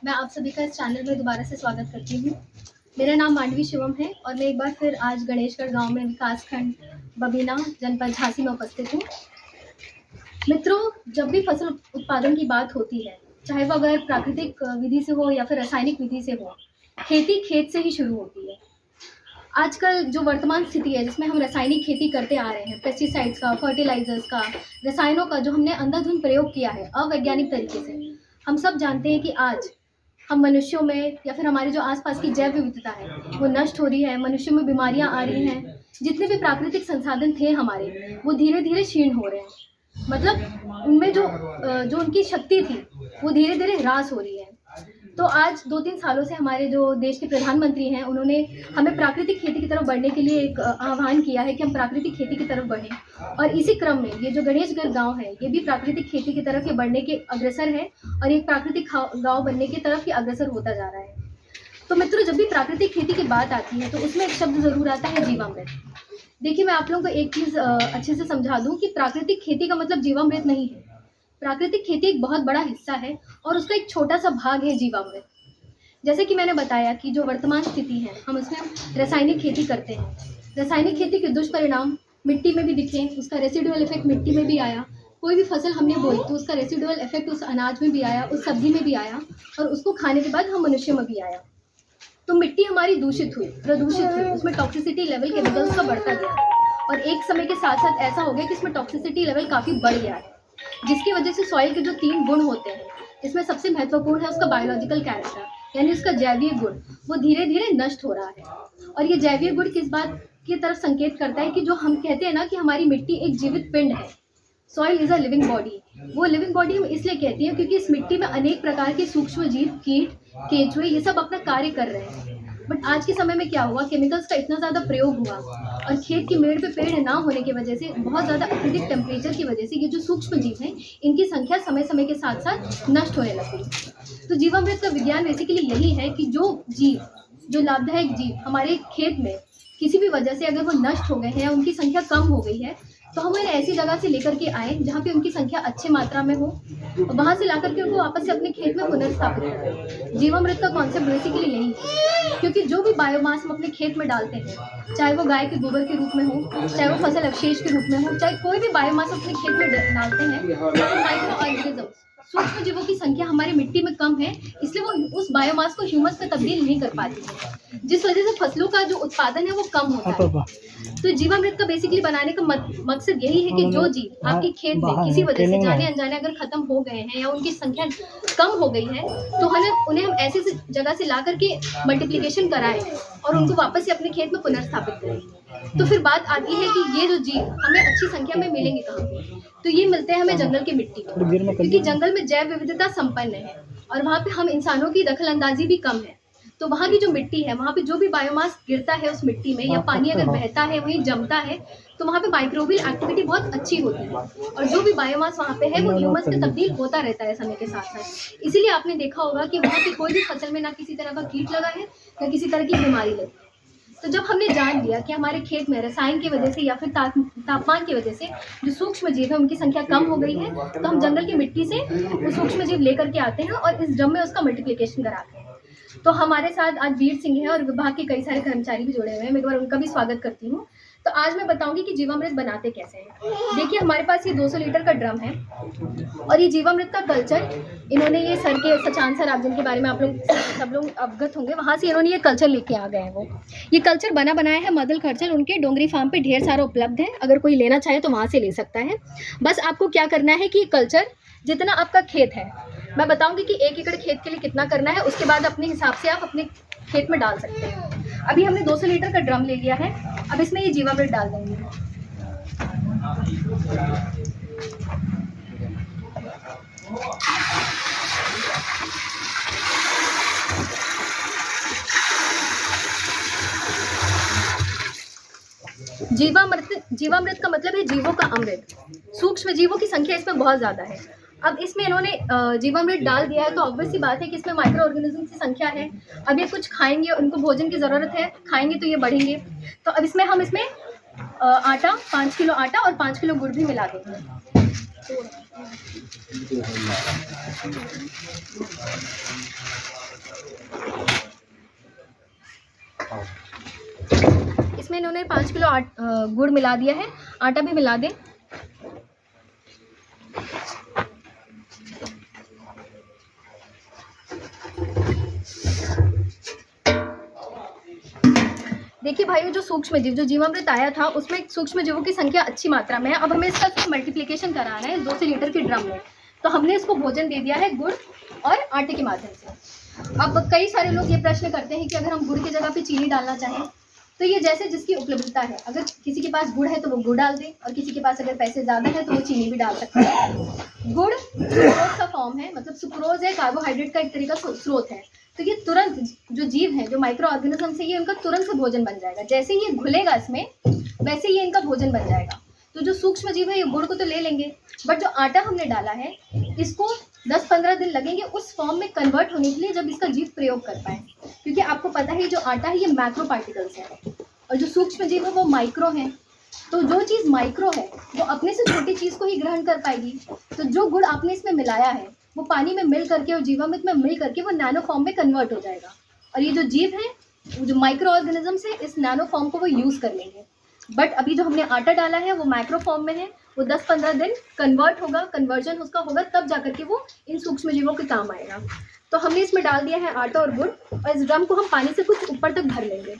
मैं आप सभी का इस चैनल में दोबारा से स्वागत करती हूँ। मेरा नाम मांडवी शिवम है और मैं एक बार फिर आज गणेशगढ़ गांव में विकासखंड बबीना जनपद झांसी में उपस्थित हूँ। मित्रों, जब भी फसल उत्पादन की बात होती है, चाहे वो अगर प्राकृतिक विधि से हो या फिर रासायनिक विधि से हो, खेती खेत से ही शुरू होती है। आजकल जो वर्तमान स्थिति है जिसमें हम रासायनिक खेती करते आ रहे हैं, पेस्टिसाइड्स का, फर्टिलाइजर्स का, रसायनों का जो हमने अंधाधुंध प्रयोग किया है अवैज्ञानिक तरीके से, हम सब जानते हैं कि आज हम मनुष्यों में या फिर हमारी जो आसपास की जैव विविधता है वो नष्ट हो रही है, मनुष्यों में बीमारियां आ रही हैं। जितने भी प्राकृतिक संसाधन थे हमारे वो धीरे धीरे क्षीण हो रहे हैं। मतलब उनमें जो उनकी शक्ति थी वो धीरे धीरे ह्रास हो रही है। तो आज 2-3 सालों से हमारे जो देश के प्रधानमंत्री हैं उन्होंने हमें प्राकृतिक खेती की तरफ बढ़ने के लिए एक आह्वान किया है कि हम प्राकृतिक खेती की तरफ बढ़ें। और इसी क्रम में ये जो गणेशगढ़ गांव है ये भी प्राकृतिक खेती की तरफ ये बढ़ने के अग्रसर है और एक प्राकृतिक गांव बनने की तरफ ये अग्रसर होता जा रहा है। तो मित्रों, जब भी प्राकृतिक खेती की बात आती है तो उसमें एक शब्द जरूर आता है जीवामृत। देखिए, मैं आप लोगों को एक चीज़ अच्छे से समझा दूं कि प्राकृतिक खेती का मतलब जीवामृत नहीं है। प्राकृतिक खेती एक बहुत बड़ा हिस्सा है और उसका एक छोटा सा भाग है जीवामृत। जैसे कि मैंने बताया कि जो वर्तमान स्थिति है हम उसमें रासायनिक खेती करते हैं। रासायनिक खेती के दुष्परिणाम मिट्टी में भी दिखे, उसका रेसिडुअल इफेक्ट मिट्टी में भी आया। कोई भी फसल हमने बोई तो उसका रेसिडुअल इफेक्ट उस अनाज में भी आया, उस सब्जी में भी आया और उसको खाने के बाद हम मनुष्य में भी आया। तो मिट्टी हमारी दूषित हुई, प्रदूषित हुई, उसमें टॉक्सिसिटी लेवल केमिकल्स का बढ़ता गया और एक समय के साथ साथ ऐसा हो गया कि इसमें टॉक्सिसिटी लेवल काफ़ी बढ़ गया है, जिसकी वजह से सॉइल के जो 3 गुण होते हैं इसमें सबसे महत्वपूर्ण है उसका बायोलॉजिकल कैरेक्टर, यानी उसका जैवीय गुण, वो धीरे धीरे नष्ट हो रहा है। और ये जैवीय गुण किस बात की तरफ संकेत करता है कि जो हम कहते हैं ना कि हमारी मिट्टी एक जीवित पिंड है, soil is a living body. वो लिविंग बॉडी हम इसलिए कहती हैं क्योंकि इस मिट्टी में अनेक प्रकार के सूक्ष्म जीव, कीट, केंचुए ये सब अपना कार्य कर रहे हैं। बट आज के समय में क्या हुआ, केमिकल्स का इतना ज़्यादा प्रयोग हुआ और खेत की मेड़ पे पेड़ ना होने की वजह से, बहुत ज़्यादा अत्यधिक टेम्परेचर की वजह से ये जो सूक्ष्म जीव हैं इनकी संख्या समय समय के साथ साथ नष्ट होने लगी। तो जीवामृत का विज्ञान बेसिकली यही है कि जो जीव, जो लाभदायक जीव हमारे खेत में किसी भी वजह से अगर वो नष्ट हो गए हैं, उनकी संख्या कम हो गई है, तो हम उन्हें ऐसी जगह से लेकर के आए जहाँ पे उनकी संख्या अच्छी मात्रा में हो और वहाँ से लाकर के उनको वापस से अपने खेत में पुनर्स्थापित करें। जीवामृत का कॉन्सेप्ट बेसिकली यही है, क्योंकि जो भी बायोमास हम अपने खेत में डालते हैं, चाहे वो गाय के गोबर के रूप में हो, चाहे वो फसल अवशेष के रूप में हो, चाहे कोई भी बायोमास अपने खेत में डालते हैं, माइक्रो ऑर्गेनिज्म, सूक्ष्म जीवों की संख्या हमारी मिट्टी में कम है, इसलिए वो उस बायोमास को ह्यूमस में तब्दील नहीं कर पाती है, जिस वजह से फसलों का जो उत्पादन है वो कम होता है। तो जीवामृत का बेसिकली बनाने का मकसद यही है कि जो जीव आपके खेत में किसी वजह से जाने अनजाने अगर खत्म हो गए हैं या उनकी संख्या कम हो गई है, तो उन्हें हम ऐसी जगह से ला करके मल्टीप्लिकेशन कराएं और उनको वापस से अपने खेत में पुनर्स्थापित करें। तो फिर बात आती है कि ये जो जीव हमें अच्छी संख्या में मिलेंगे कहाँ पे, तो ये मिलते हैं हमें जंगल की मिट्टी में, क्योंकि जंगल में जैव विविधता संपन्न है और वहाँ पे हम इंसानों की दखल अंदाजी भी कम है। तो वहाँ की जो मिट्टी है, वहाँ पे जो भी बायोमास गिरता है उस मिट्टी में या पानी अगर बहता है वहीं जमता है, तो वहाँ पे माइक्रोबियल एक्टिविटी बहुत अच्छी होती है और जो भी बायोमास वहाँ पे है वो ह्यूमस में तब्दील होता रहता है समय के साथ साथ। इसीलिए आपने देखा होगा कि वहाँ की कोई भी फसल में ना किसी तरह का कीट लगा है ना किसी तरह की बीमारी लगी। तो जब हमने जान लिया कि हमारे खेत में रसायन की वजह से या फिर तापमान की वजह से जो सूक्ष्म जीव है उनकी संख्या कम हो गई है, तो हम जंगल की मिट्टी से वो सूक्ष्म जीव लेकर के आते हैं और इस ड्रम में उसका मल्टीप्लिकेशन कराते हैं। तो हमारे साथ आज वीर सिंह है और विभाग के कई सारे कर्मचारी भी जुड़े हुए हैं, मैं एक बार उनका भी स्वागत करती हूँ। तो आज मैं बताऊंगी कि जीवामृत बनाते कैसे हैं। देखिए, हमारे पास ये 200 लीटर का ड्रम है और ये जीवामृत का कल्चर इन्होंने, ये सर के सचान सर, आप जिनके बारे में आप लोग सब लोग अवगत होंगे, वहाँ से इन्होंने ये कल्चर लेके आ गए हैं। वो ये कल्चर बना बनाया है, मदल कल्चर, उनके डोंगरी फार्म पे ढेर सारा उपलब्ध है, अगर कोई लेना चाहे तो वहाँ से ले सकता है। बस आपको क्या करना है कि कल्चर जितना आपका खेत है, मैं बताऊंगी कि 1 एकड़ खेत के लिए कितना करना है, उसके बाद अपने हिसाब से आप अपने खेत में डाल सकते हैं। अभी हमने 200 लीटर का ड्रम ले लिया है, अब इसमें ये जीवामृत डाल देंगे। जीवामृत का मतलब है जीवों का अमृत। सूक्ष्म जीवों की संख्या इसमें बहुत ज़्यादा है। अब इसमें इन्होंने जीवामृत डाल दिया है तो ऑब्वियस सी बात है कि इसमें माइक्रो ऑर्गेनिज्म की संख्या है। अब ये कुछ खाएंगे, उनको भोजन की ज़रूरत है, खाएंगे तो ये बढ़ेंगे। तो अब इसमें हम आटा, 5 किलो आटा और 5 किलो गुड़ भी मिला देंगे। इसमें इन्होंने 5 किलो गुड़ मिला दिया है, आटा भी मिला दें। देखिए भाइयों, जो सूक्ष्म जीव, जो जीवामृत आया था उसमें सूक्ष्म जीवों की संख्या अच्छी मात्रा में है। अब हमें इसका मल्टीप्लिकेशन कराना है 2 लीटर के ड्रम में, तो हमने इसको भोजन दे दिया है गुड़ और आटे के माध्यम से। अब कई सारे लोग ये प्रश्न करते हैं कि अगर हम गुड़ की जगह पे चीनी डालना चाहें तो ये जैसे जिसकी उपलब्धता है, अगर किसी के पास गुड़ है तो वो गुड़ डाल दे, और किसी के पास अगर पैसे ज़्यादा है तो वो चीनी भी डाल सकता है। गुड़ सुक्रोज का फॉर्म है, मतलब सुक्रोज है कार्बोहाइड्रेट का एक तरीका स्रोत है। तो ये तुरंत जो जीव है, जो माइक्रो ऑर्गेनिज्म से, ये उनका तुरंत से भोजन बन जाएगा। जैसे ही ये घुलेगा इसमें, वैसे ही इनका भोजन बन जाएगा। तो जो सूक्ष्म जीव है ये गुड़ को तो ले लेंगे, बट जो आटा हमने डाला है इसको 10-15 दिन लगेंगे उस फॉर्म में कन्वर्ट होने के लिए, जब इसका जीव प्रयोग कर पाए। क्योंकि आपको पता है जो आटा है ये मैक्रो पार्टिकल्स है और जो सूक्ष्म जीव है वो माइक्रो है। तो जो चीज़ माइक्रो है वो अपने से छोटी चीज़ को ही ग्रहण कर पाएगी। तो जो गुड़ आपने इसमें मिलाया है वो पानी में मिल करके और जीवामृत में मिल करके वो नैनो फॉर्म में कन्वर्ट हो जाएगा, और ये जो जीव है, जो माइक्रो ऑर्गेनिजम्स है, इस नैनो फॉर्म को वो यूज़ कर लेंगे। बट अभी जो हमने आटा डाला है वो मैक्रो फॉर्म में है, वो 10-15 दिन कन्वर्ट होगा, कन्वर्जन उसका होगा, तब जाकर के वो इन सूक्ष्म जीवों के काम आएगा। तो हमने इसमें डाल दिया है आटा और गुड़, और इस ड्रम को हम पानी से कुछ ऊपर तक भर लेंगे।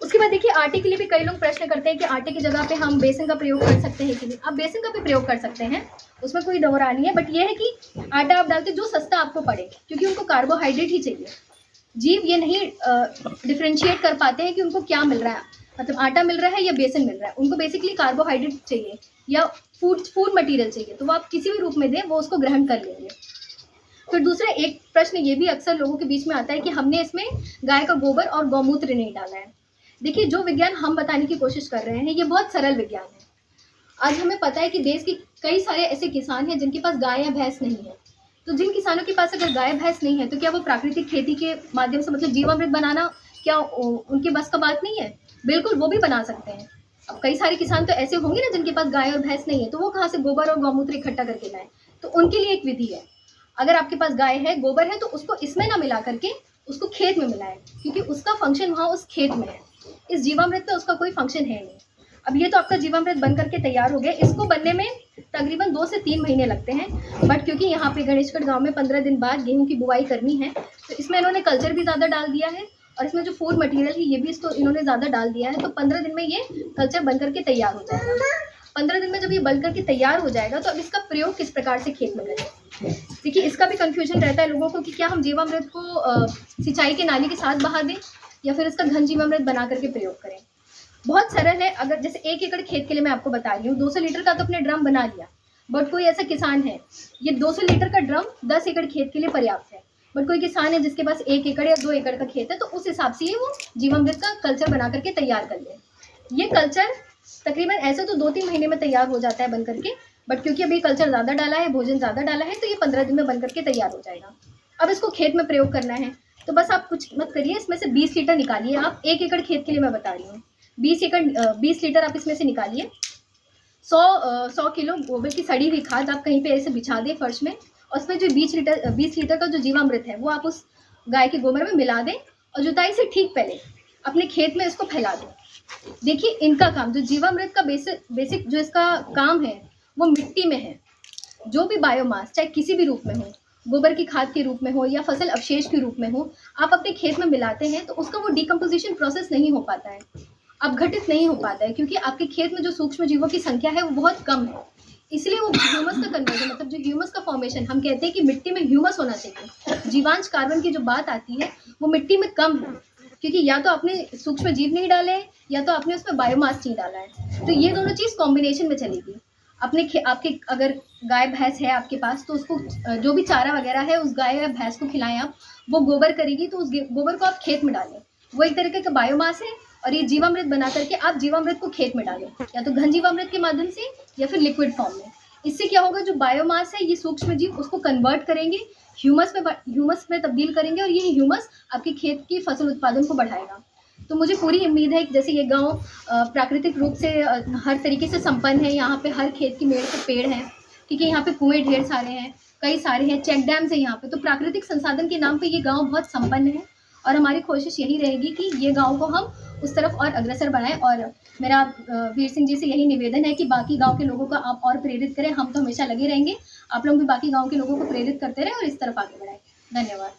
उसके बाद देखिए, आटे के लिए भी कई लोग प्रश्न करते हैं कि आटे की जगह पे हम बेसन का प्रयोग कर सकते हैं कि नहीं। आप बेसन का भी प्रयोग कर सकते हैं, उसमें कोई दौरा नहीं है, बट ये है कि आटा आप डालते जो सस्ता आपको पड़े, क्योंकि उनको कार्बोहाइड्रेट ही चाहिए। जीव ये नहीं डिफ्रेंशिएट कर पाते हैं कि उनको क्या मिल रहा है, मतलब आटा मिल रहा है या बेसन मिल रहा है। उनको बेसिकली कार्बोहाइड्रेट चाहिए या फूड मटीरियल चाहिए, तो वो आप किसी भी रूप में दें वो उसको ग्रहण कर लेंगे। फिर दूसरा एक प्रश्न ये भी अक्सर लोगों के बीच में आता है कि हमने इसमें गाय का गोबर और गौमूत्र नहीं डाला है। देखिए, जो विज्ञान हम बताने की कोशिश कर रहे हैं ये बहुत सरल विज्ञान है। आज हमें पता है कि देश के कई सारे ऐसे किसान हैं जिनके पास गाय या भैंस नहीं है। तो जिन किसानों के पास अगर गाय भैंस नहीं है तो क्या वो प्राकृतिक खेती के माध्यम से, मतलब जीवामृत बनाना, क्या उनके बस का बात नहीं है? बिल्कुल, वो भी बना सकते हैं। अब कई सारे किसान तो ऐसे होंगे ना जिनके पास गाय और भैंस नहीं है, तो वो कहाँ से गोबर और गौमूत्र इकट्ठा करके लाएं? तो उनके लिए एक विधि है। अगर आपके पास गाय है, गोबर है, तो उसको इसमें ना मिला करके उसको खेत में मिलाएं, क्योंकि उसका फंक्शन वहाँ उस खेत में है। इस जीवामृत में उसका कोई फंक्शन है नहीं। अब ये तो आपका जीवामृत बन करके तैयार हो गया। इसको बनने में तकरीबन 2 से 3 महीने लगते हैं, बट क्योंकि यहाँ पे गणेशगढ़ गांव में 15 दिन बाद गेहूं की बुआई करनी है, तो इसमें इन्होंने कल्चर भी ज़्यादा डाल दिया है, और इसमें जो फूड मटेरियल है ये भी इसको इन्होंने ज़्यादा डाल दिया है। तो 15 दिन में ये कल्चर बन करके तैयार हो जाएगा। 15 दिन में जब ये बन करके तैयार हो जाएगा, तो अब इसका प्रयोग किस प्रकार से खेत में करें? देखिए, इसका भी कन्फ्यूजन रहता है लोगों को कि क्या हम जीवामृत को सिंचाई के नाली के साथ बहा दें या फिर इसका घन जीवामृत बना करके प्रयोग करें। बहुत सरल है। अगर जैसे 1 एकड़ खेत के लिए मैं आपको बता रही हूँ, 200 लीटर का तो अपने ड्रम बना लिया, बट कोई ऐसा किसान है, ये 200 लीटर का ड्रम 10 एकड़ खेत के लिए पर्याप्त है। बट कोई किसान है जिसके पास 1 एकड़ या 2 एकड़ का खेत है, तो उस हिसाब से ये वो जीवामृत का कल्चर बना करके तैयार कर ले। ये कल्चर तकरीबन ऐसे तो 2-3 महीने में तैयार हो जाता है बन करके, बट क्योंकि अभी कल्चर ज़्यादा डाला है, भोजन ज़्यादा डाला है, तो ये 15 दिन में बन करके तैयार हो जाएगा। अब इसको खेत में प्रयोग करना है, तो बस आप कुछ मत करिए, इसमें से 20 लीटर निकालिए। आप 1 एकड़ खेत के लिए मैं बता रही हूँ, 20 लीटर आप इसमें से निकालिए। 100 किलो गोबर की सड़ी हुई खाद आप कहीं पे ऐसे बिछा दें फर्श में, और उसमें जो 20 लीटर का जो जीवामृत है वो आप उस गाय के गोबर में मिला दें, और जुताई से ठीक पहले अपने खेत में इसको फैला दें। देखिए, इनका काम, जो जीवामृत का बेसिक जो इसका काम है वो मिट्टी में है। जो भी बायोमास चाहे किसी भी रूप में हो, गोबर की खाद के रूप में हो या फसल अवशेष के रूप में हो, आप अपने खेत में मिलाते हैं तो उसका वो डिकम्पोजिशन प्रोसेस नहीं हो पाता है, अब घटित नहीं हो पाता है, क्योंकि आपके खेत में जो सूक्ष्म जीवों की संख्या है वो बहुत कम है। इसलिए वो ह्यूमस का कन्वर्जन, मतलब जो ह्यूमस का फॉर्मेशन, हम कहते हैं कि मिट्टी में ह्यूमस होना चाहिए, जीवांश कार्बन की जो बात आती है वो मिट्टी में कम है, क्योंकि या तो आपने सूक्ष्म जीव नहीं डाले हैं या तो आपने उसमें बायोमास नहीं डाला है। तो ये दोनों चीज़ कॉम्बिनेशन में चलेगी। आपके अगर गाय भैंस है आपके पास, तो उसको जो भी चारा वगैरह है उस गाय या भैंस को खिलाएं आप, वो गोबर करेगी, तो उस गोबर को आप खेत में डालें, वो एक तरीके का बायोमास है। और ये जीवामृत बना करके आप जीवामृत को खेत में डालें, या तो घन जीवामृत के माध्यम से या फिर लिक्विड फॉर्म में। इससे क्या होगा, जो बायोमास है ये सूक्ष्म जीव उसको कन्वर्ट करेंगे, ह्यूमस में तब्दील करेंगे, और ये ह्यूमस आपके खेत की फसल उत्पादन को बढ़ाएगा। तो मुझे पूरी उम्मीद है कि जैसे ये गांव प्राकृतिक रूप से हर तरीके से संपन्न है, यहाँ पे हर खेत की मेड़ पे पेड़ हैं, ठीक है, यहाँ पे कुएं ढेर सारे हैं, कई सारे हैं, चेक डैम्स हैं यहाँ पे, तो प्राकृतिक संसाधन के नाम पे ये गांव बहुत संपन्न है। और हमारी कोशिश यही रहेगी कि ये गांव को हम उस तरफ और अग्रसर बढ़ाएं। और मेरा वीर सिंह जी से यही निवेदन है कि बाकी गांव के लोगों को आप और प्रेरित करें। हम तो हमेशा लगे रहेंगे, आप लोग भी बाकी गांव के लोगों को प्रेरित करते रहें और इस तरफ आगे बढ़ाएं। धन्यवाद।